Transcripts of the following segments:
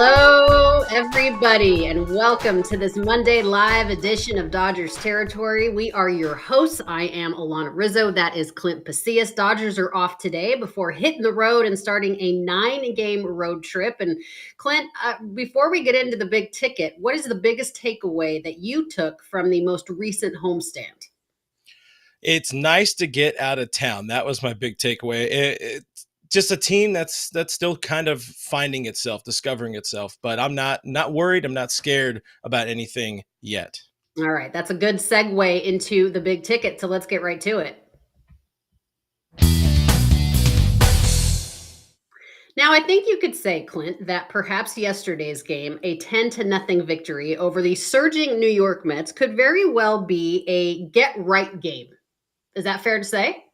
Hello, everybody, and welcome to this Monday live edition of Dodgers Territory. We are your hosts. I am Alanna Rizzo. That is Clint Pasillas. Dodgers are off today before hitting the road and starting a 9-game road trip. And Clint, before we get into the big ticket, what is the biggest takeaway that you took from the most recent homestand? It's nice to get out of town. That was my big takeaway. It's just a team that's still kind of finding itself, discovering itself. But I'm not worried. I'm not scared about anything yet. All right, that's a good segue into the big ticket. So let's get right to it. Now, I think you could say, Clint, that perhaps yesterday's game, a 10-0 victory over the surging New York Mets, could very well be a get-right game. Is that fair to say?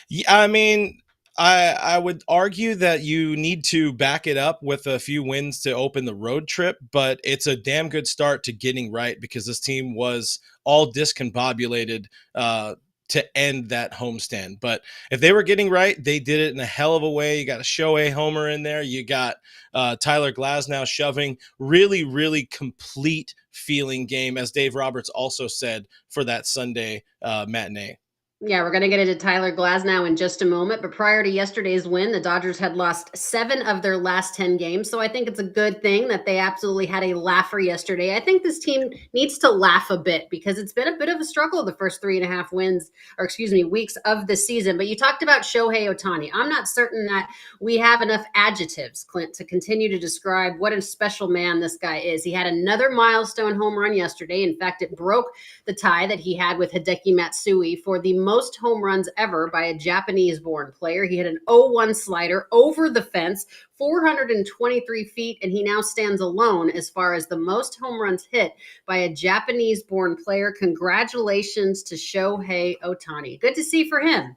Yeah, I mean, I would argue that you need to back it up with a few wins to open the road trip, but it's a damn good start to getting right because this team was all discombobulated to end that homestand. But if they were getting right, they did it in a hell of a way. You got a Sho homer in there. You got Tyler Glasnow shoving. Really, really complete feeling game, as Dave Roberts also said for that Sunday matinee. Yeah, we're going to get into Tyler Glasnow in just a moment. But prior to yesterday's win, the Dodgers had lost 7 of their last 10 games. So I think it's a good thing that they absolutely had a laugher yesterday. I think this team needs to laugh a bit because it's been a bit of a struggle the first 3.5 weeks of the season. But you talked about Shohei Otani. I'm not certain that we have enough adjectives, Clint, to continue to describe what a special man this guy is. He had another milestone home run yesterday. In fact, it broke the tie that he had with Hideki Matsui for the most home runs ever by a Japanese-born player. He hit an 0-1 slider over the fence, 423 feet, and he now stands alone as far as the most home runs hit by a Japanese-born player. Congratulations to Shohei Otani. Good to see for him.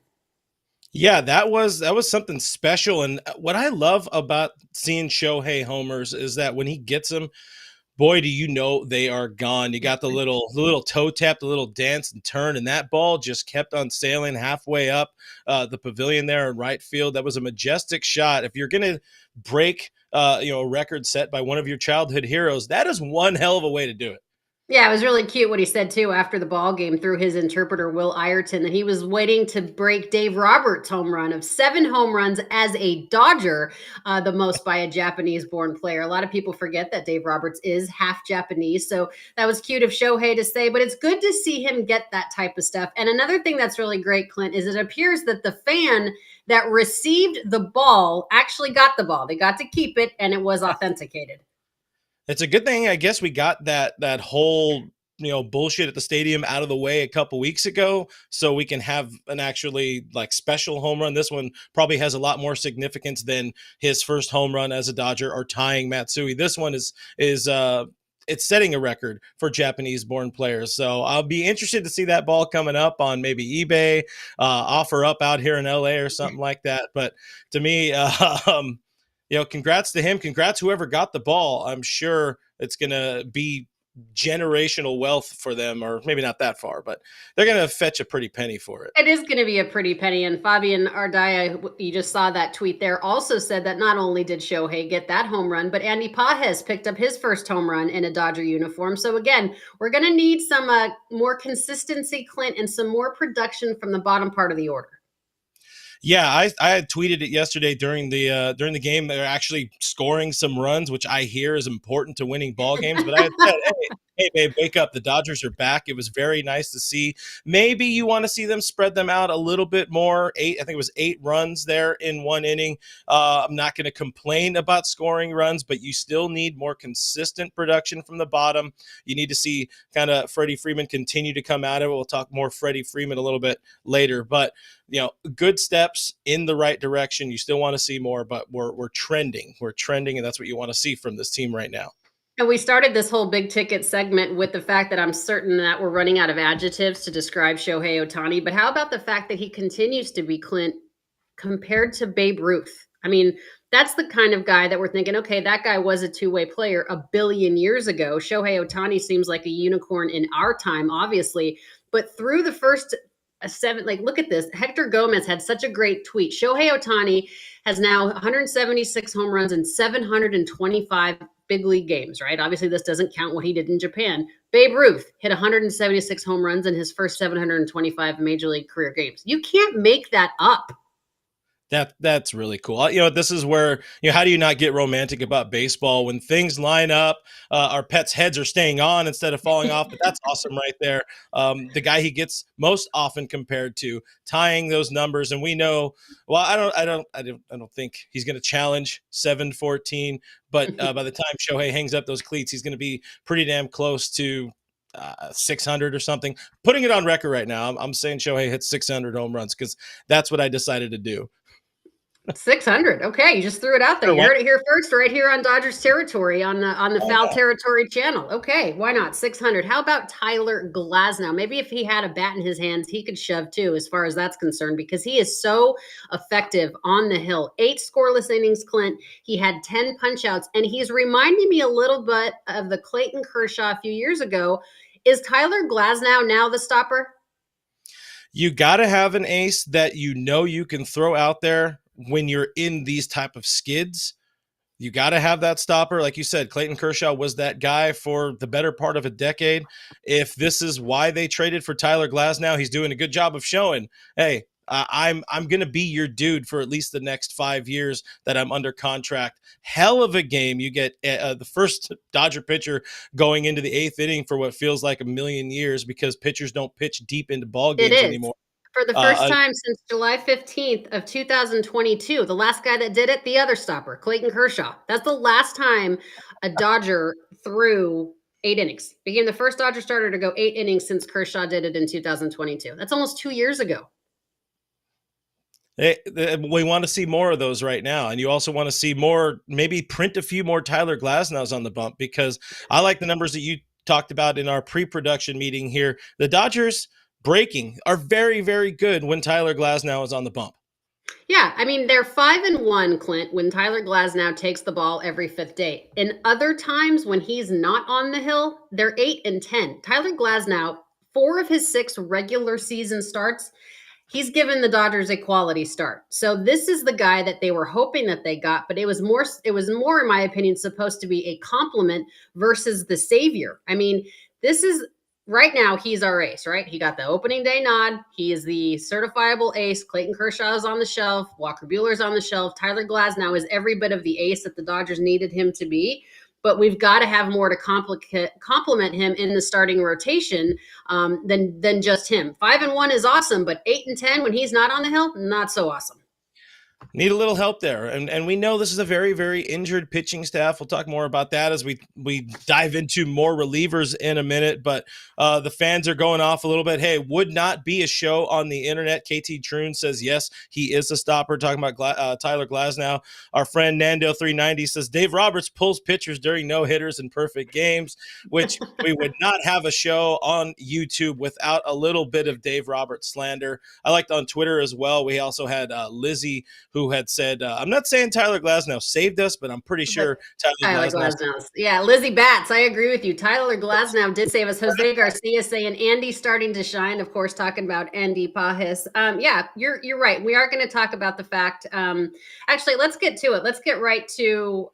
Yeah, that was something special. And what I love about seeing Shohei homers is that when he gets them, boy, do you know they are gone. You got the little toe tap, the little dance and turn, and that ball just kept on sailing halfway up the pavilion there in right field. That was a majestic shot. If you're gonna break a record set by one of your childhood heroes, that is one hell of a way to do it. Yeah, it was really cute what he said too after the ball game through his interpreter, Will Ireton, that he was waiting to break Dave Roberts' home run of 7 home runs as a Dodger, the most by a Japanese-born player. A lot of people forget that Dave Roberts is half Japanese, so that was cute of Shohei to say, but it's good to see him get that type of stuff. And another thing that's really great, Clint, is it appears that the fan that received the ball actually got the ball. They got to keep it, and it was authenticated. It's a good thing, I guess, we got that whole bullshit at the stadium out of the way a couple weeks ago, so we can have an actually special home run. This one probably has a lot more significance than his first home run as a Dodger or tying Matsui. This one is it's setting a record for Japanese-born players. So I'll be interested to see that ball coming up on maybe eBay, offer up out here in LA or something like that. But to me, congrats to him. Congrats whoever got the ball. I'm sure it's going to be generational wealth for them, or maybe not that far, but they're going to fetch a pretty penny for it. It is going to be a pretty penny. And Fabian Ardaya, you just saw that tweet there, also said that not only did Shohei get that home run, but Andy Pajes picked up his first home run in a Dodger uniform. So again, we're going to need some more consistency, Clint, and some more production from the bottom part of the order. Yeah, I had tweeted it yesterday during the game. They're actually scoring some runs, which I hear is important to winning ball games. But I had said, hey, babe, wake up. The Dodgers are back. It was very nice to see. Maybe you want to see them spread them out a little bit more. I think it was 8 runs there in one inning. I'm not going to complain about scoring runs, but you still need more consistent production from the bottom. You need to see kind of Freddy Freeman continue to come out of it. We'll talk more Freddy Freeman a little bit later, but good steps in the right direction. You still want to see more, but we're trending. We're trending, and that's what you want to see from this team right now. And we started this whole big ticket segment with the fact that I'm certain that we're running out of adjectives to describe Shohei Otani. But how about the fact that he continues to be, Clint, compared to Babe Ruth? I mean, that's the kind of guy that we're thinking, okay, that guy was a two-way player a billion years ago. Shohei Otani seems like a unicorn in our time, obviously. But through the first a seven. Like, look at this. Hector Gomez had such a great tweet. Shohei Otani has now 176 home runs in 725 big league games, right? Obviously, this doesn't count what he did in Japan. Babe Ruth hit 176 home runs in his first 725 major league career games. You can't make that up. That's really cool. This is where, how do you not get romantic about baseball when things line up? Our pets' heads are staying on instead of falling off, but that's awesome right there. The guy he gets most often compared to, tying those numbers, and we know. Well, I don't think he's going to challenge 714, but by the time Shohei hangs up those cleats, he's going to be pretty damn close to 600 or something. Putting it on record right now, I'm saying Shohei hits 600 home runs because that's what I decided to do. 600. Okay, you just threw it out there. You heard it here first, right here on Dodgers territory on the Foul Territory channel. Okay, why not 600? How about Tyler Glasnow? Maybe if he had a bat in his hands, he could shove too, as far as that's concerned, because he is so effective on the hill. 8 scoreless innings, Clint. He had 10 punch-outs, and he's reminding me a little bit of the Clayton Kershaw a few years ago. Is Tyler Glasnow now the stopper? You got to have an ace that you can throw out there when you're in these type of skids. You got to have that stopper. Like you said, Clayton Kershaw was that guy for the better part of a decade. If this is why they traded for Tyler Glasnow, he's doing a good job of showing, hey, I'm going to be your dude for at least the next 5 years that I'm under contract. Hell of a game. You get the first Dodger pitcher going into the 8th inning for what feels like a million years, because pitchers don't pitch deep into ball games anymore. For the first time since July 15th of 2022, the last guy that did it, the other stopper, Clayton Kershaw. That's the last time a Dodger threw 8 innings. Became the first Dodger starter to go 8 innings since Kershaw did it in 2022. That's almost 2 years ago. We want to see more of those right now. And you also want to see more, maybe print a few more Tyler Glasnows on the bump, because I like the numbers that you talked about in our pre-production meeting here. The Dodgers breaking are very, very good when Tyler Glasnow is on the bump. Yeah, I mean, they're 5-1, Clint, when Tyler Glasnow takes the ball every 5th day. In other times when he's not on the hill, they're 8-10. Tyler Glasnow, 4 of his 6 regular season starts, he's given the Dodgers a quality start. So this is the guy that they were hoping that they got, but it was more, in my opinion, supposed to be a compliment versus the savior. I mean, this is right now, he's our ace, right? He got the opening day nod. He is the certifiable ace. Clayton Kershaw is on the shelf. Walker Buehler is on the shelf. Tyler Glasnow is every bit of the ace that the Dodgers needed him to be. But we've got to have more to compliment him in the starting rotation than just him. 5-1 is awesome, but 8-10 when he's not on the hill, not so awesome. Need a little help there. And we know this is a very, very injured pitching staff. We'll talk more about that as we dive into more relievers in a minute. But the fans are going off a little bit. Hey, would not be a show on the internet. KT Troon says, yes, he is a stopper. Talking about Tyler Glasnow. Our friend Nando390 says, Dave Roberts pulls pitchers during no-hitters and perfect games, which we would not have a show on YouTube without a little bit of Dave Roberts slander. I liked on Twitter as well. We also had Lizzie, who had said, I'm not saying Tyler Glasnow saved us, but I'm pretty sure Tyler Glasnow. Yeah, Lizzie Batts, I agree with you. Tyler Glasnow did save us. Jose Garcia saying Andy's starting to shine, of course, talking about Andy Pajis. Yeah, you're right. We are going to talk about the fact. Actually, let's get to it. Let's get right to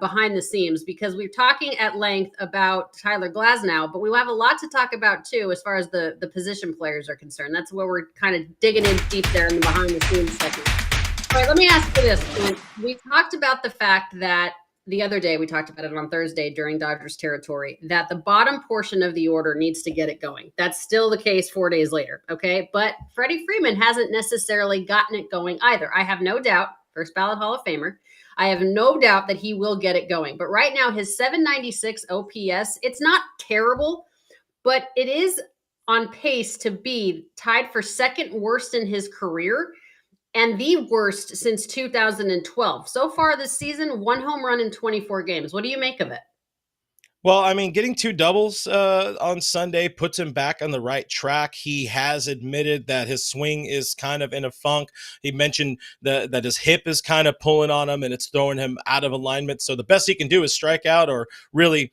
behind the scenes, because we're talking at length about Tyler Glasnow, but we have a lot to talk about too as far as the position players are concerned. That's where we're kind of digging in deep there in the behind the scenes section. All right, let me ask you this. We talked about the fact that the other day, we talked about it on Thursday during Dodgers territory, that the bottom portion of the order needs to get it going. That's still the case 4 days later, okay? But Freddy Freeman hasn't necessarily gotten it going either. I have no doubt, first ballot Hall of Famer, I have no doubt that he will get it going. But right now, his 796 OPS, it's not terrible, but it is on pace to be tied for second worst in his career, and the worst since 2012. So far this season, 1 home run in 24 games. What do you make of it? Well, I mean, getting 2 doubles on Sunday puts him back on the right track. He has admitted that his swing is kind of in a funk. He mentioned that his hip is kind of pulling on him and it's throwing him out of alignment. So the best he can do is strike out or really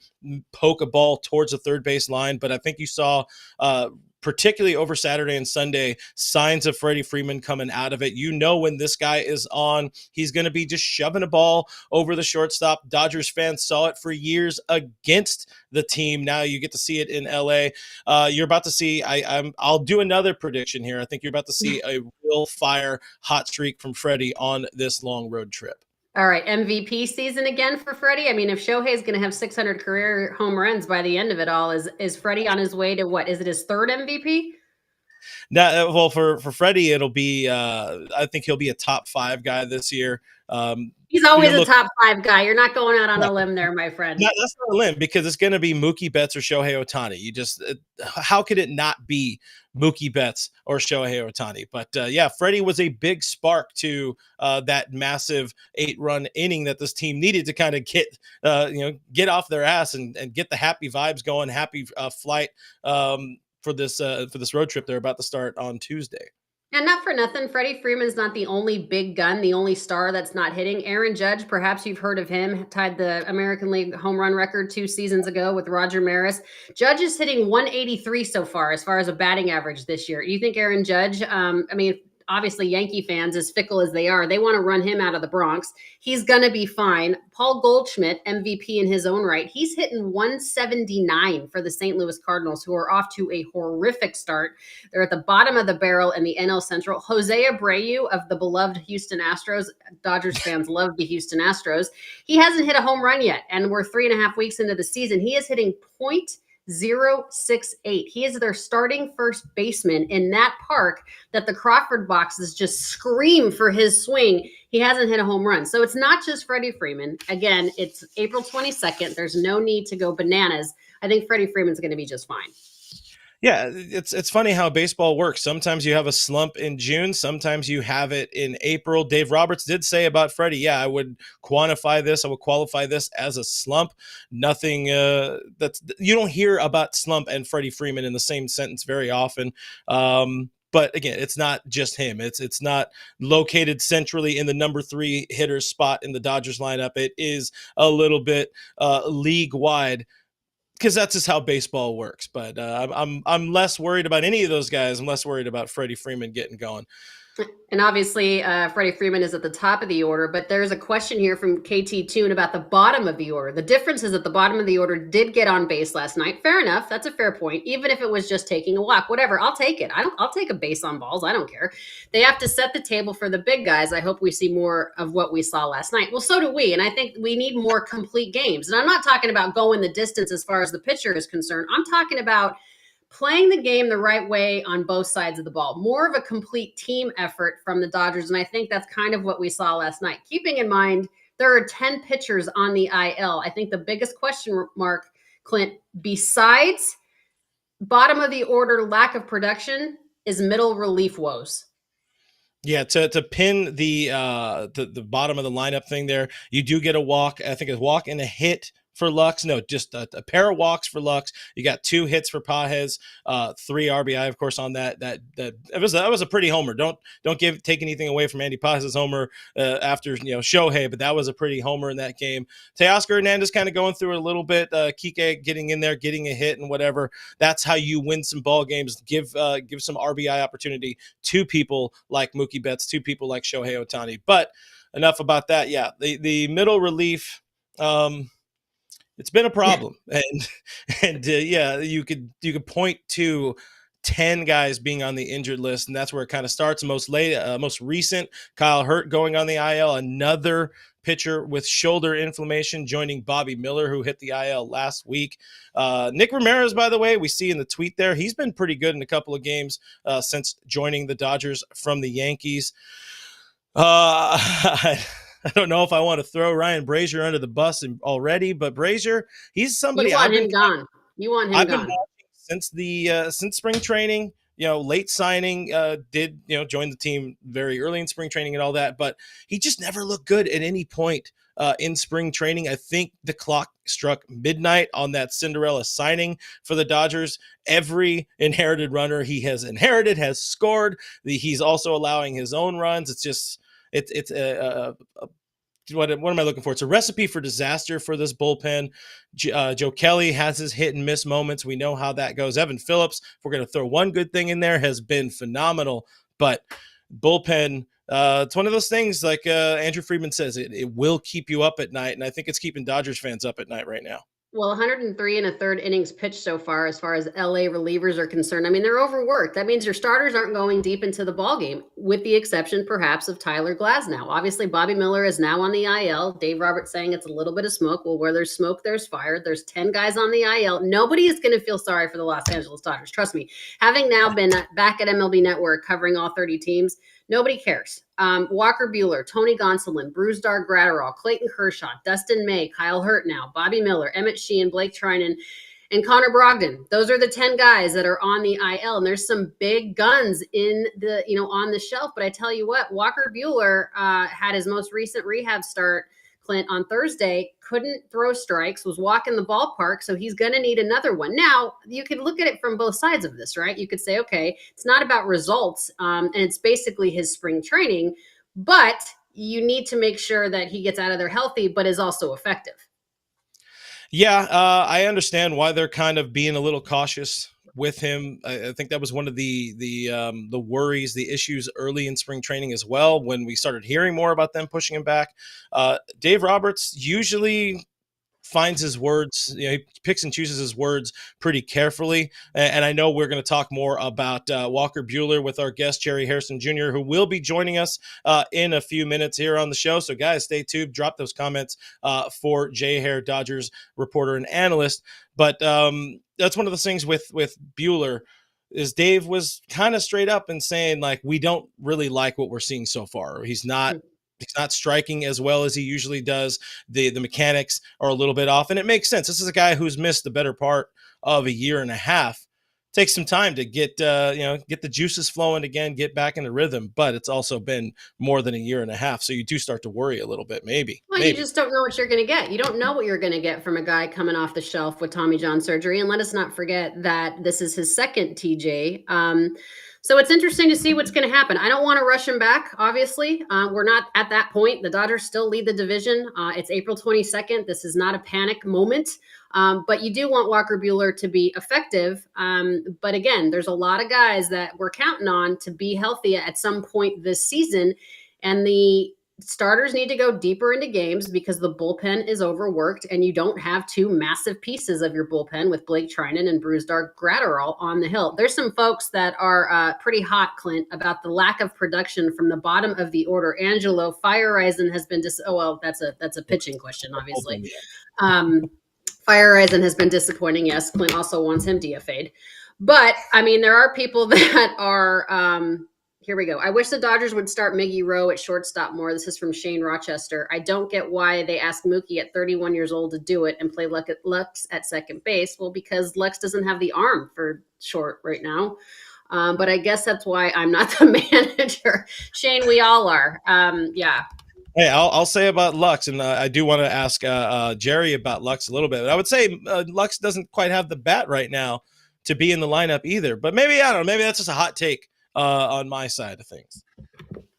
poke a ball towards the third base line. But I think you saw particularly over Saturday and Sunday, signs of Freddie Freeman coming out of it. You know, when this guy is on, he's going to be just shoving a ball over the shortstop. Dodgers fans saw it for years against the team. Now you get to see it in LA. You're about to see, I'll do another prediction here. I think you're about to see a real fire hot streak from Freddie on this long road trip. All right, MVP season again for Freddie. I mean, if Shohei's going to have 600 career home runs by the end of it all, is Freddie on his way to what? Is it his third MVP? Now, well, for Freddie, it'll be. I think he'll be a top 5 guy this year. He's always a Look, top 5 guy. You're not going out on a limb there, my friend. That's not a limb, because it's going to be Mookie Betts or Shohei Otani. How could it not be Mookie Betts or Shohei Otani? But yeah, Freddie was a big spark to that massive 8-run inning that this team needed to kind of get off their ass and get the happy vibes going, happy flight for this road trip they're about to start on Tuesday. And not for nothing, Freddie Freeman's not the only big gun, the only star that's not hitting. Aaron Judge, perhaps you've heard of him, tied the American League home run record 2 seasons ago with Roger Maris. Judge is hitting 183 so far as a batting average this year. You think Aaron Judge, obviously Yankee fans, as fickle as they are, they want to run him out of the Bronx. He's going to be fine. Paul Goldschmidt, MVP in his own right, he's hitting 179 for the St. Louis Cardinals, who are off to a horrific start. They're at the bottom of the barrel in the NL Central. Jose Abreu of the beloved Houston Astros, Dodgers fans love the Houston Astros. He hasn't hit a home run yet, and we're 3.5 weeks into the season. He is hitting .068. He is their starting first baseman in that park that the Crawford boxes just scream for his swing. He hasn't hit a home run. So it's not just Freddie Freeman. Again, it's April 22nd. There's no need to go bananas. I think Freddie Freeman's going to be just fine. Yeah, it's funny how baseball works. Sometimes you have a slump in June. Sometimes you have it in April. Dave Roberts did say about Freddie, yeah, I would qualify this as a slump. Nothing that's you don't hear about slump and Freddie Freeman in the same sentence very often. But again, it's not just him. It's not located centrally in the number 3 hitter spot in the Dodgers lineup. It is a little bit league wide, because that's just how baseball works. But I'm less worried about any of those guys. I'm less worried about Freddie Freeman getting going. And obviously, Freddie Freeman is at the top of the order, but there's a question here from KT Toon about the bottom of the order. The difference is that the bottom of the order did get on base last night. Fair enough. That's a fair point. Even if it was just taking a walk, whatever, I'll take it. I'll take a base on balls. I don't care. They have to set the table for the big guys. I hope we see more of what we saw last night. Well, so do we. And I think we need more complete games. And I'm not talking about going the distance as far as the pitcher is concerned. I'm talking about playing the game the right way on both sides of the ball, more of a complete team effort from the Dodgers. And I think that's kind of what we saw last night. Keeping in mind, there are 10 pitchers on the IL. I think the biggest question mark, Clint, besides bottom of the order lack of production, is middle relief woes. Yeah, to pin the bottom of the lineup thing there, you do get a walk. I think a walk and a hit for Lux. No, just a pair of walks for Lux. You got 2 hits for Pages, 3 RBI, of course, on that. That was a pretty homer. Don't take anything away from Andy Pages' homer after Shohei, but that was a pretty homer in that game. Teoscar Hernandez kind of going through it a little bit. Kike getting in there, getting a hit and whatever. That's how you win some ball games. Give some RBI opportunity to people like Mookie Betts, to people like Shohei Otani. But enough about that. Yeah, the middle relief. It's been a problem, and yeah, you could point to 10 guys being on the injured list, and that's where it kind of starts. Most recent, Kyle Hurt going on the IL, another pitcher with shoulder inflammation joining Bobby Miller, who hit the IL last week. Nick Ramirez, by the way, we see in the tweet there, he's been pretty good in a couple of games since joining the Dodgers from the Yankees. I don't know if I want to throw Ryan Brazier under the bus already, but Brazier, he's somebody You want him gone. I've been watching since since spring training. Late signing, did join the team very early in spring training and all that, but he just never looked good at any point in spring training. I think the clock struck midnight on that Cinderella signing for the Dodgers. Every inherited runner he has inherited has scored. He's also allowing his own runs. It's just it's a what am I looking for? It's a recipe for disaster for this bullpen. Joe Kelly has his hit and miss moments. We know how that goes. Evan Phillips, if we're going to throw one good thing in there, has been phenomenal. But bullpen, it's one of those things like Andrew Friedman says, it will keep you up at night. And I think it's keeping Dodgers fans up at night right now. Well, 103 and a third innings pitched so far as LA relievers are concerned. I mean, they're overworked. That means your starters aren't going deep into the ball game, with the exception perhaps of Tyler Glasnow. Obviously, Bobby Miller is now on the IL. Dave Roberts saying it's a little bit of smoke. Well, where there's smoke, there's fire. There's 10 guys on the IL. Nobody is going to feel sorry for the Los Angeles Dodgers. Trust me. Having now been back at MLB Network covering all 30 teams, nobody cares. Walker Buehler, Tony Gonsolin, Brusdar Graterol, Clayton Kershaw, Dustin May, Kyle Hurtnow, Bobby Miller, Emmett Sheehan, Blake Trinan, and Connor Brogdon. Those are the 10 guys that are on the IL. And there's some big guns in the, on the shelf. But I tell you what, Walker Buehler had his most recent rehab start, Clint, on Thursday, couldn't throw strikes, was walking the ballpark, so he's going to need another one. Now, you could look at it from both sides of this, right? You could say, okay, it's not about results, and it's basically his spring training, but you need to make sure that he gets out of there healthy, but is also effective. Yeah, I understand why they're kind of being a little cautious with him. I think that was one of the worries, the issues early in spring training as well, when we started hearing more about them pushing him back. Dave Roberts usually finds his words, he picks and chooses his words pretty carefully. And I know we're going to talk more about Walker Buehler with our guest, Jerry Hairston Jr., who will be joining us in a few minutes here on the show. So guys, stay tuned, drop those comments for Jay Hair, Dodgers reporter and analyst. But that's one of the things with Buehler is Dave was kind of straight up and saying, like, we don't really like what we're seeing so far. He's not striking as well as he usually does. The mechanics are a little bit off, and it makes sense. This is a guy who's missed the better part of a year and a half. Takes some time to get get the juices flowing again, get back into rhythm. But it's also been more than a year and a half, so you do start to worry a little bit. Maybe. You just don't know what you're going to get. You don't know what you're going to get from a guy coming off the shelf with Tommy John surgery. And let us not forget that this is his second TJ. So it's interesting to see what's going to happen. I don't want to rush him back, obviously. We're not at that point. The Dodgers still lead the division. It's April 22nd. This is not a panic moment. But you do want Walker Buehler to be effective. But again, there's a lot of guys that we're counting on to be healthy at some point this season. And the starters need to go deeper into games because the bullpen is overworked and you don't have two massive pieces of your bullpen with Blake Trinan and Brusdar Graterol on the hill. There's some folks that are pretty hot, Clint, about the lack of production from the bottom of the order. Angelo Fireisen has been that's a pitching question, obviously. Fireisen has been disappointing. Yes, Clint also wants him DFA'd. But, I mean, there are people that are here we go. I wish the Dodgers would start Miggy Rowe at shortstop more. This is from Shane Rochester. I don't get why they asked Mookie at 31 years old to do it and play Lux at second base. Well, because Lux doesn't have the arm for short right now. But I guess that's why I'm not the manager. Shane, we all are. Yeah. Hey, I'll say about Lux, and I do want to ask Jerry about Lux a little bit. I would say Lux doesn't quite have the bat right now to be in the lineup either. But maybe, I don't know, maybe that's just a hot take on my side of things.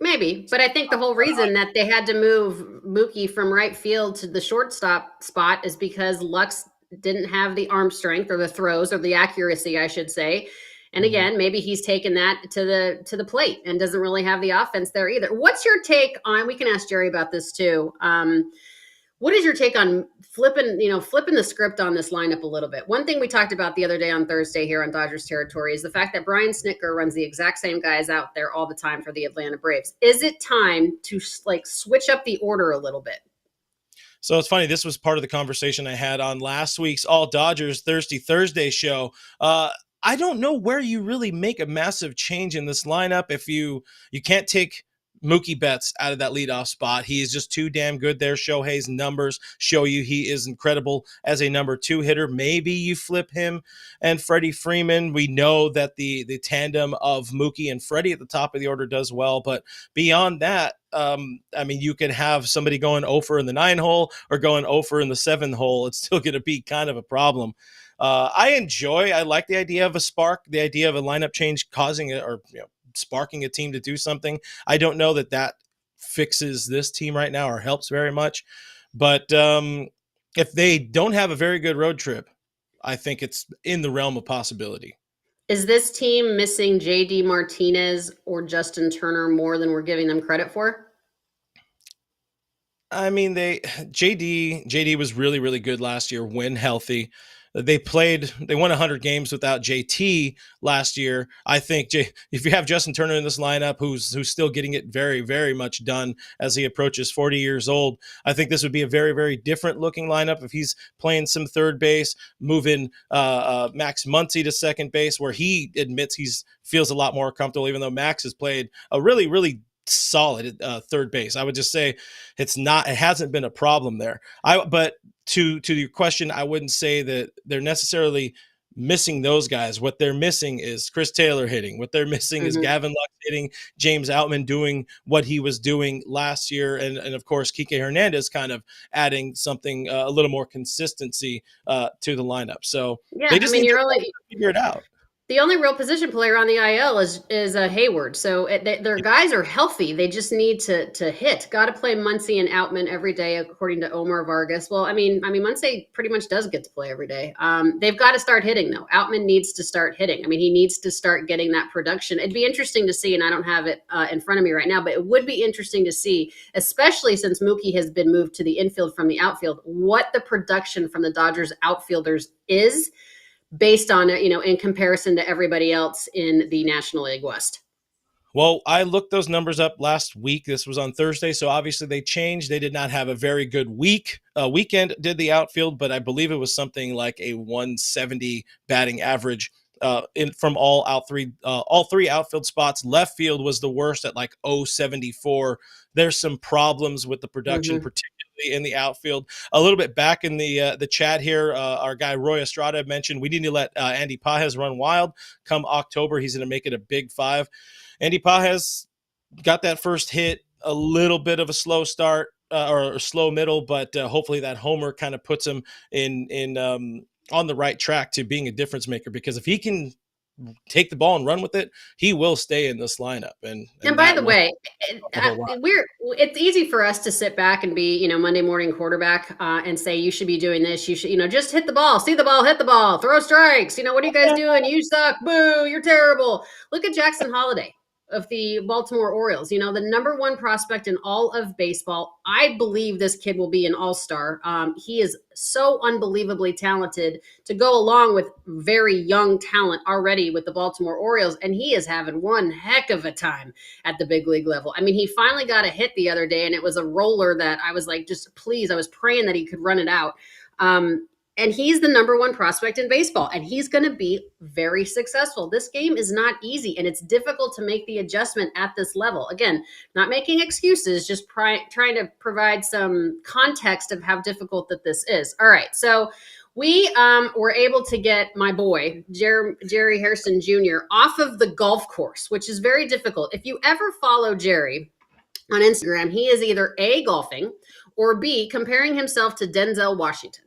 Maybe, but I think the whole reason that they had to move Mookie from right field to the shortstop spot is because Lux didn't have the arm strength or the throws or the accuracy, I should say. And again, maybe he's taken that to the plate and doesn't really have the offense there either. What's your take on, we can ask Jerry about this too. What is your take on flipping the script on this lineup a little bit? One thing we talked about the other day on Thursday here on Dodgers territory is the fact that Brian Snitker runs the exact same guys out there all the time for the Atlanta Braves. Is it time to switch up the order a little bit? So it's funny. This was part of the conversation I had on last week's All Dodgers Thirsty Thursday show. I don't know where you really make a massive change in this lineup if you can't take Mookie Betts out of that leadoff spot. He is just too damn good there. Shohei's numbers show you he is incredible as a number two hitter. Maybe you flip him and Freddy Freeman. We know that the tandem of Mookie and Freddy at the top of the order does well, but beyond that, I mean, you could have somebody going over in the 9 hole or going over in the 7 hole. It's still going to be kind of a problem. I like the idea of a spark, the idea of a lineup change causing it or sparking a team to do something. I don't know that fixes this team right now or helps very much. But if they don't have a very good road trip, I think it's in the realm of possibility. Is this team missing JD Martinez or Justin Turner more than we're giving them credit for? I mean, JD was really really good last year when healthy. They won 100 games without JT last year. I think if you have Justin Turner in this lineup, who's still getting it very very much done as he approaches 40 years old, I think this would be a very very different looking lineup if he's playing some third base, moving Max Muncy to second base, where he admits he's feels a lot more comfortable, even though Max has played a really really solid third base. I would just say it hasn't been a problem there. But to your question, I wouldn't say that they're necessarily missing those guys. What they're missing is Chris Taylor hitting. What they're missing is Mm-hmm. Gavin Lux hitting, James Outman doing what he was doing last year, and of course Kike Hernandez kind of adding something a little more consistency to the lineup. So Yeah, they I just mean, need to figure it out. the only real position player on the IL is Hayward. So their guys are healthy. They just need to hit. Got to play Muncy and Outman every day, according to Omar Vargas. Well, I mean, Muncy pretty much does get to play every day. They've got to start hitting though. Outman needs to start hitting. I mean, he needs to start getting that production. It'd be interesting to see, and I don't have it in front of me right now, but it would be interesting to see, especially since Mookie has been moved to the infield from the outfield, what the production from the Dodgers outfielders is based on it, in comparison to everybody else in the National League West. Well, I looked those numbers up last week. This was on Thursday, so obviously they changed. They did not have a very good weekend did the outfield, but I believe it was something like a 170 batting average from all three outfield spots. Left field was the worst at like 074. There's some problems with the production, Mm-hmm. particularly in the outfield. A little bit back in the chat here, our guy Roy Estrada mentioned we need to let Andy Pajes run wild. Come October, he's going to make it a big five. Andy Pajes got that first hit, a little bit of a slow start or a slow middle, but hopefully that homer kind of puts him in on the right track to being a difference maker. Because if he can take the ball and run with it, he will stay in this lineup. And By that the will way, a whole lot. it's easy for us to sit back and be, Monday morning quarterback and say you should be doing this. You should, just hit the ball, see the ball, hit the ball, throw strikes. What are you guys doing? You suck. Boo, you're terrible. Look at Jackson Holiday of the Baltimore Orioles, the number one prospect in all of baseball. I believe this kid will be an all-star. He is so unbelievably talented to go along with very young talent already with the Baltimore Orioles. And he is having one heck of a time at the big league level. I mean, he finally got a hit the other day and it was a roller that I was like, just please, I was praying that he could run it out. And he's the number one prospect in baseball, and he's going to be very successful. This game is not easy, and it's difficult to make the adjustment at this level. Again, not making excuses, just trying to provide some context of how difficult that this is. All right, so we were able to get my boy, Jerry Hairston Jr., off of the golf course, which is very difficult. If you ever follow Jerry on Instagram, he is either A, golfing, or B, comparing himself to Denzel Washington.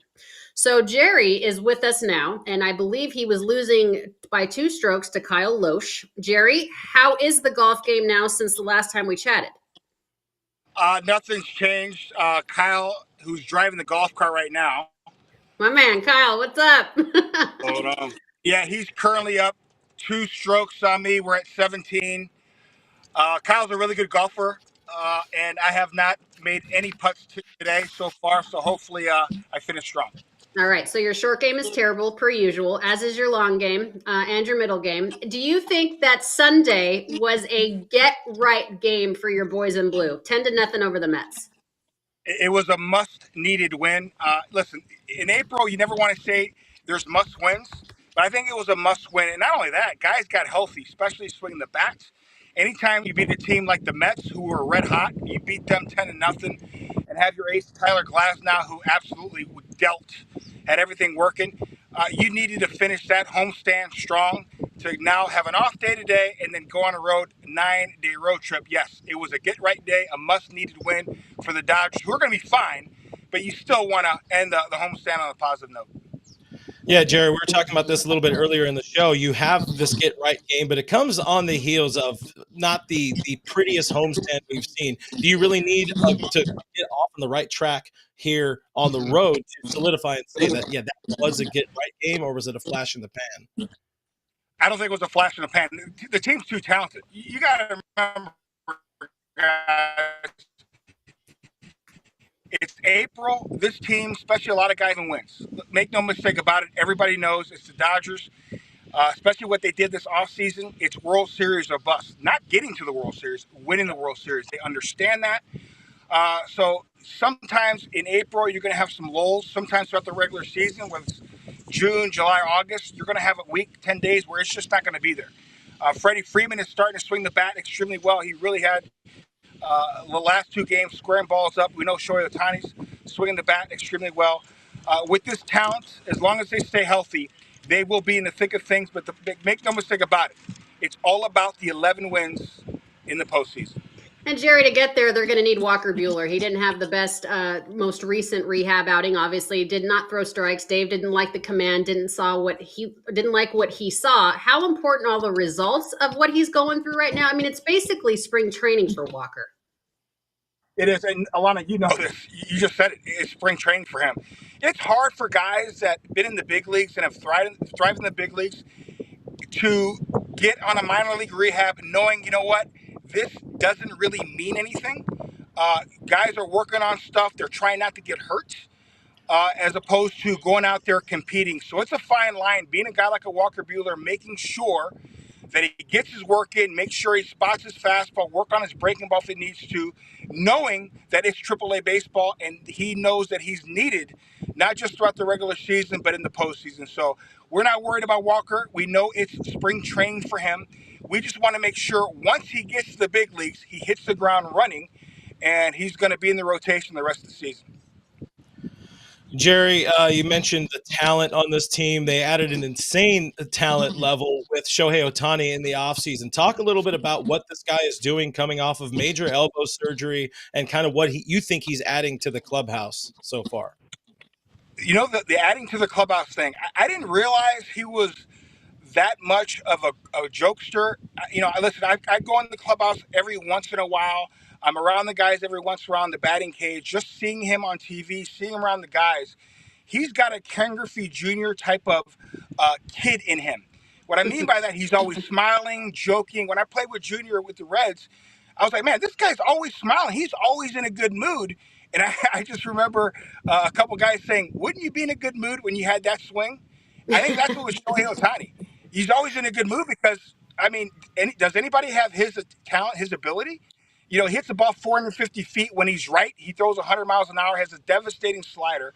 So Jerry is with us now, and I believe he was losing by 2 strokes to Kyle Loesch. Jerry, how is the golf game now since the last time we chatted? Nothing's changed. Kyle, who's driving the golf cart right now. My man, Kyle, what's up? Hold on. Yeah, he's currently up 2 strokes on me. We're at 17. Kyle's a really good golfer, and I have not made any putts today so far, so hopefully I finish strong. All right, so your short game is terrible, per usual, as is your long game and your middle game. Do you think that Sunday was a get-right game for your boys in blue? 10-0 over the Mets. It was a must-needed win. Listen, in April, you never want to say there's must-wins, but I think it was a must-win. And not only that, guys got healthy, especially swinging the bats. Anytime you beat a team like the Mets, who were red hot, you beat them 10-0, and have your ace Tyler Glasnow, who absolutely dealt, had everything working. You needed to finish that homestand strong to now have an off day today and then go on a 9-day road trip. Yes, it was a get-right day, a must-needed win for the Dodgers, who are going to be fine, but you still want to end the homestand on a positive note. Yeah, Jerry, we were talking about this a little bit earlier in the show. You have this get right game, but it comes on the heels of not the prettiest homestand we've seen. Do you really need to get off on the right track here on the road to solidify and say that, yeah, that was a get right game, or was it a flash in the pan? I don't think it was a flash in the pan. The team's too talented. You got to remember, guys, it's April. This team, especially a lot of guys, wins. Make no mistake about it. Everybody knows it's the Dodgers, especially what they did this offseason. It's World Series or bust. Not getting to the World Series, winning the World Series. They understand that. So sometimes in April, you're going to have some lulls. Sometimes throughout the regular season, whether it's June, July, August, you're going to have a week, 10 days where it's just not going to be there. Freddie Freeman is starting to swing the bat extremely well. He really had the last two games squaring balls up. We know Sho Otani's swinging the bat extremely well. With this talent, as long as they stay healthy, they will be in the thick of things. But make no mistake about it, it's all about the 11 wins in the postseason. And Jerry, to get there, they're going to need Walker Buehler. He didn't have the best, most recent rehab outing. Obviously, did not throw strikes. Dave didn't like the command. Didn't like what he saw. How important are the results of what he's going through right now? I mean, it's basically spring training for Walker. It is, and Alanna, you know this. You just said it. It's spring training for him. It's hard for guys that been in the big leagues and have thrived in the big leagues to get on a minor league rehab knowing, you know what, this doesn't really mean anything. Guys are working on stuff. They're trying not to get hurt as opposed to going out there competing. So it's a fine line. Being a guy like a Walker Buehler, making sure that he gets his work in, make sure he spots his fastball, work on his breaking ball if it needs to, knowing that it's AAA baseball and he knows that he's needed, not just throughout the regular season, but in the postseason. So we're not worried about Walker. We know it's spring training for him. We just want to make sure once he gets to the big leagues, he hits the ground running, and he's going to be in the rotation the rest of the season. Jerry, you mentioned the talent on this team. They added an insane talent level with Shohei Otani in the offseason. Talk a little bit about what this guy is doing coming off of major elbow surgery and kind of what you think he's adding to the clubhouse so far. You know, the adding to the clubhouse thing, I didn't realize he was that much of a jokester. You know, listen, I go in the clubhouse every once in a while. I'm around the guys every once in a while in the batting cage, just seeing him on TV, seeing him around the guys. He's got a Ken Griffey Jr. type of kid in him. What I mean by that, he's always smiling, joking. When I played with Junior with the Reds, I was like, man, this guy's always smiling. He's always in a good mood. And I just remember a couple guys saying, wouldn't you be in a good mood when you had that swing? I think that's what was Shohei Otani. He's always in a good mood because, I mean, does anybody have his talent, his ability? You know, he hits the ball 450 feet when he's right. He throws 100 miles an hour, has a devastating slider.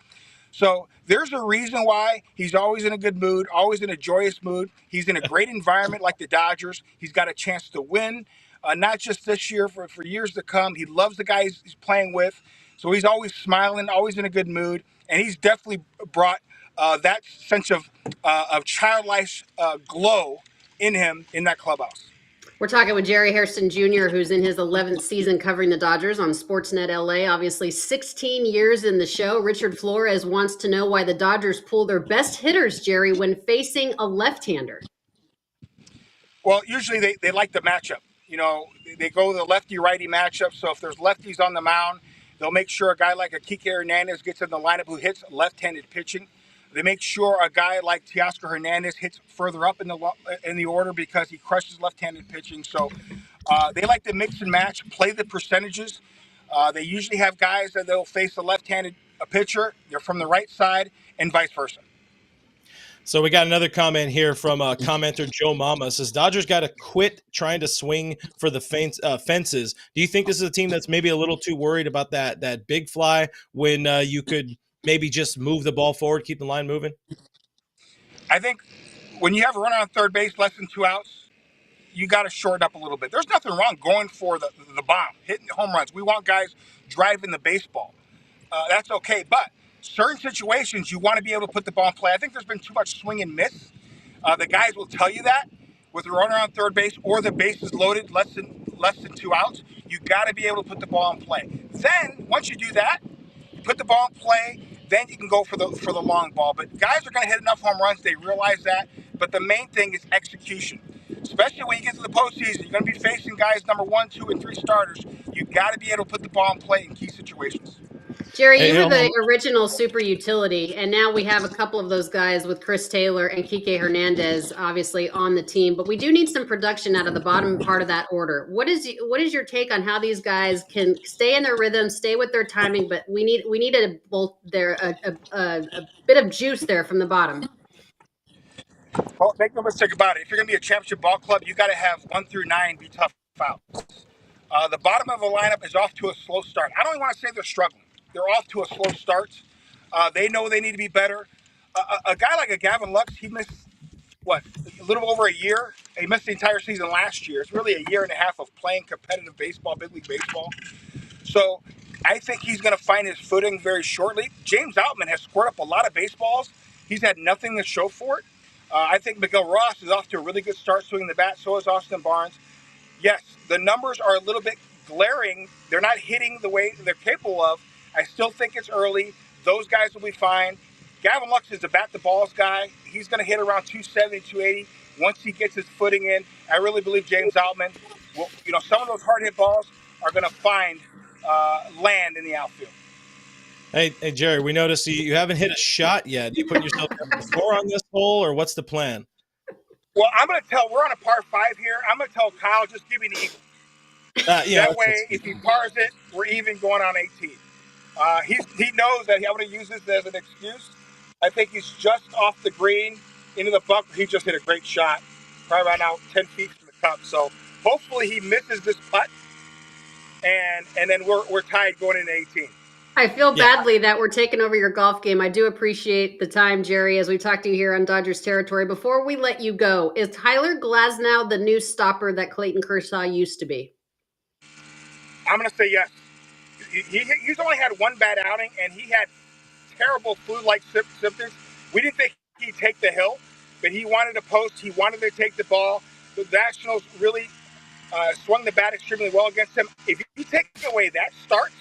So there's a reason why he's always in a good mood, always in a joyous mood. He's in a great environment like the Dodgers. He's got a chance to win, not just this year, for years to come. He loves the guys he's playing with. So he's always smiling, always in a good mood. And he's definitely brought that sense of childlike glow in him in that clubhouse. We're talking with Jerry Hairston Jr., who's in his 11th season covering the Dodgers on Sportsnet LA. Obviously, 16 years in the show. Richard Flores wants to know why the Dodgers pull their best hitters, Jerry, when facing a left-hander. Well, usually they like the matchup. You know, they go the lefty-righty matchup. So if there's lefties on the mound, they'll make sure a guy like a Kike Hernandez gets in the lineup who hits left-handed pitching. They make sure a guy like Teoscar Hernandez hits further up in the order because he crushes left-handed pitching. So they like to mix and match, play the percentages. They usually have guys that they'll face a left-handed pitcher. They're from the right side and vice versa. So we got another comment here from commenter Joe Mama. Says Dodgers got to quit trying to swing for the fences. Do you think this is a team that's maybe a little too worried about that big fly when you could maybe just move the ball forward, keep the line moving? I think when you have a runner on third base, less than 2 outs, you got to shorten up a little bit. There's nothing wrong going for the bomb, hitting home runs. We want guys driving the baseball. That's okay. But certain situations, you want to be able to put the ball in play. I think there's been too much swing and miss. The guys will tell you that with the runner on third base or the bases loaded, less than 2 outs. You got to be able to put the ball in play. Then once you do that, you put the ball in play. then you can go for the long ball. But guys are going to hit enough home runs. They realize that. But the main thing is execution. Especially when you get to the postseason, you're going to be facing guys number 1, 2, and 3 starters. You got to be able to put the ball in play in key situations. Jerry, Hey, you were hold on. the original super utility, and now we have a couple of those guys with Chris Taylor and Kike Hernandez, obviously on the team. But we do need some production out of the bottom part of that order. What is your take on how these guys can stay in their rhythm, stay with their timing? But we need a bit of juice there from the bottom. Well, make no mistake about it. If you're going to be a championship ball club, you got to have 1 through 9 be tough outs. The bottom of the lineup is off to a slow start. I don't even want to say they're struggling. They're off to a slow start. They know they need to be better. A guy like a Gavin Lux, he missed, a little over a year? He missed the entire season last year. It's really a year and a half of playing competitive baseball, big league baseball. So I think he's going to find his footing very shortly. James Outman has scored up a lot of baseballs. He's had nothing to show for it. I think Miguel Ross is off to a really good start swinging the bat. So is Austin Barnes. Yes, the numbers are a little bit glaring. They're not hitting the way they're capable of. I still think it's early. Those guys will be fine. Gavin Lux is a bat-the-balls guy. He's going to hit around 270, 280 once he gets his footing in. I really believe James Outman will, some of those hard-hit balls are going to find land in the outfield. Hey, Jerry, we noticed you haven't hit a shot yet. You put yourself before on this hole, or what's the plan? Well, we're on a par 5 here. I'm going to tell Kyle, just give me the eagle. That way, if he pars it, we're even going on 18. He knows that I'm going to use this as an excuse. I think he's just off the green into the bunker. He just hit a great shot, probably right now 10 feet from the cup. So hopefully he misses this putt, and then we're tied going into 18. I feel badly that we're taking over your golf game. I do appreciate the time, Jerry, as we talk to you here on Dodgers territory. Before we let you go, is Tyler Glasnow the new stopper that Clayton Kershaw used to be? I'm going to say yes. He's only had one bad outing, and he had terrible flu-like symptoms. We didn't think he'd take the hill, but he wanted to post. He wanted to take the ball. The Nationals really swung the bat extremely well against him. If you take away that start,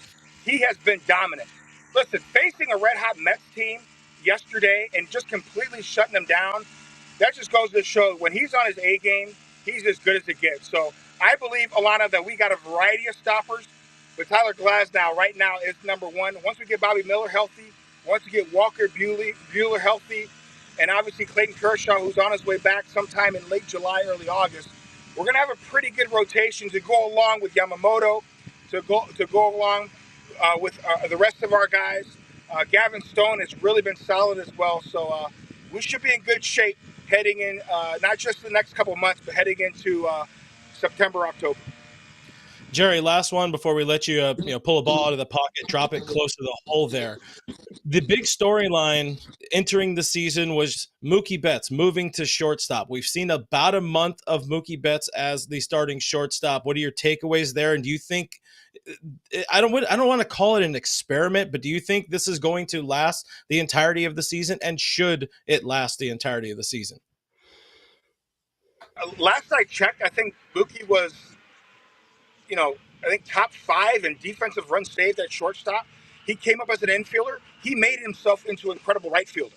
he has been dominant. Listen, facing a red-hot Mets team yesterday and just completely shutting them down, that just goes to show when he's on his A game, he's as good as it gets. So I believe, Alanna, that we got a variety of stoppers, but Tyler Glasnow right now is number 1. Once we get Bobby Miller healthy, once we get Walker Buehler healthy, and obviously Clayton Kershaw, who's on his way back sometime in late July, early August, we're going to have a pretty good rotation to go along with Yamamoto, to go along with the rest of our guys. Gavin Stone has really been solid as well. So we should be in good shape heading in, not just the next couple months, but heading into September, October. Jerry, last one before we let you, pull a ball out of the pocket, drop it close to the hole there. The big storyline entering the season was Mookie Betts moving to shortstop. We've seen about a month of Mookie Betts as the starting shortstop. What are your takeaways there? And do you think I don't want to call it an experiment, but do you think this is going to last the entirety of the season? And should it last the entirety of the season? Last I checked, I think Mookie was, I think top 5 in defensive runs saved at shortstop. He came up as an infielder. He made himself into an incredible right fielder.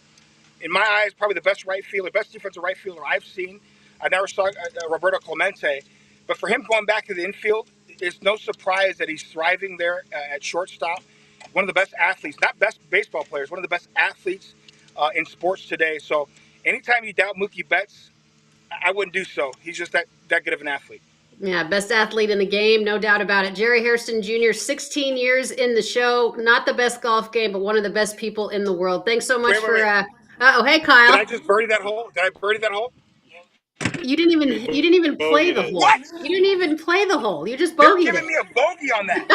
In my eyes, probably the best right fielder, best defensive right fielder I've seen. I never saw Roberto Clemente. But for him going back to the infield, it's no surprise that he's thriving there at shortstop. One of the best athletes, not best baseball players, one of the best athletes in sports today. So anytime you doubt Mookie Betts, I wouldn't do so. He's just that good of an athlete. Yeah, best athlete in the game, no doubt about it. Jerry Hairston Jr., 16 years in the show. Not the best golf game, but one of the best people in the world. Thanks so much for hey, Kyle. Did I just birdie that hole? Did I birdie that hole? You didn't even play the hole. What? You didn't even play the hole. You just bogeyed it. You're giving me a bogey on that.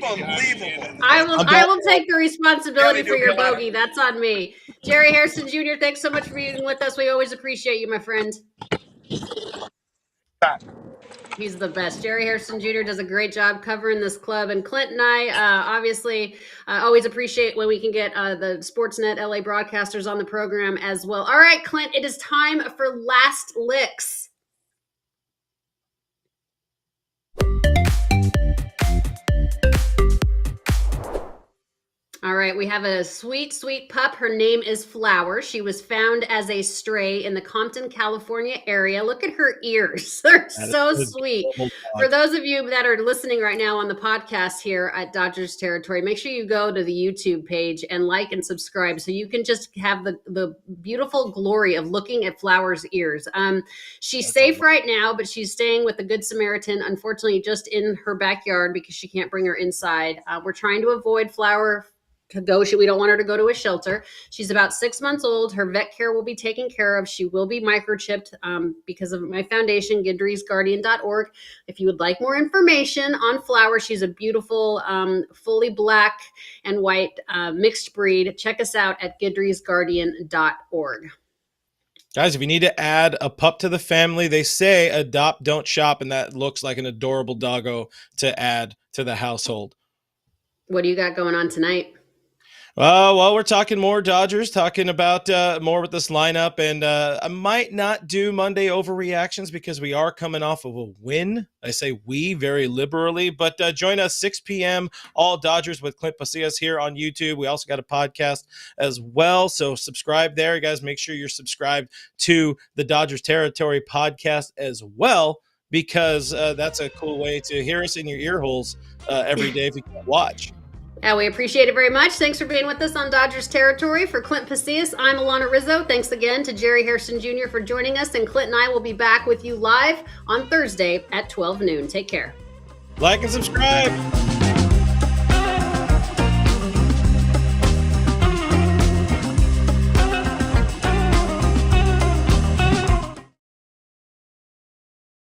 Unbelievable. I will take the responsibility for your bogey. That's on me. Jerry Hairston Jr., thanks so much for being with us. We always appreciate you, my friend. He's the best. Jerry Hairston Jr. does a great job covering this club. And Clint and I obviously always appreciate when we can get the Sportsnet LA broadcasters on the program as well. All right, Clint, it is time for Last Licks. All right, we have a sweet, sweet pup. Her name is Flower. She was found as a stray in the Compton, California area. Look at her ears. They're That is so an sweet. adorable For dog. those of you that are listening right now on the podcast here at Dodgers Territory, make sure you go to the YouTube page and like and subscribe so you can just have the beautiful glory of looking at Flower's ears. She's That's safe awesome. right now, but she's staying with the Good Samaritan, unfortunately, just in her backyard because she can't bring her inside. We're trying to avoid Flower to go. We don't want her to go to a shelter. She's about 6 months old. Her vet care will be taken care of. She will be microchipped because of my foundation, Gidry'sGuardian.org. If you would like more information on Flower, she's a beautiful, fully black and white mixed breed. Check us out at Gidry'sGuardian.org. Guys, if you need to add a pup to the family, they say adopt, don't shop, and that looks like an adorable doggo to add to the household. What do you got going on tonight? Well, we're talking more Dodgers, talking about more with this lineup, and I might not do Monday overreactions because we are coming off of a win. I say we very liberally, but join us 6 p.m. All Dodgers with Clint Pasillas here on YouTube. We also got a podcast as well, so subscribe there, guys. Make sure you're subscribed to the Dodgers Territory podcast as well, because that's a cool way to hear us in your ear holes every day if you can watch. Yeah, we appreciate it very much. Thanks for being with us on Dodgers Territory. For Clint Pasillas, I'm Alanna Rizzo. Thanks again to Jerry Hairston Jr. for joining us. And Clint and I will be back with you live on Thursday at 12 noon. Take care. Like and subscribe.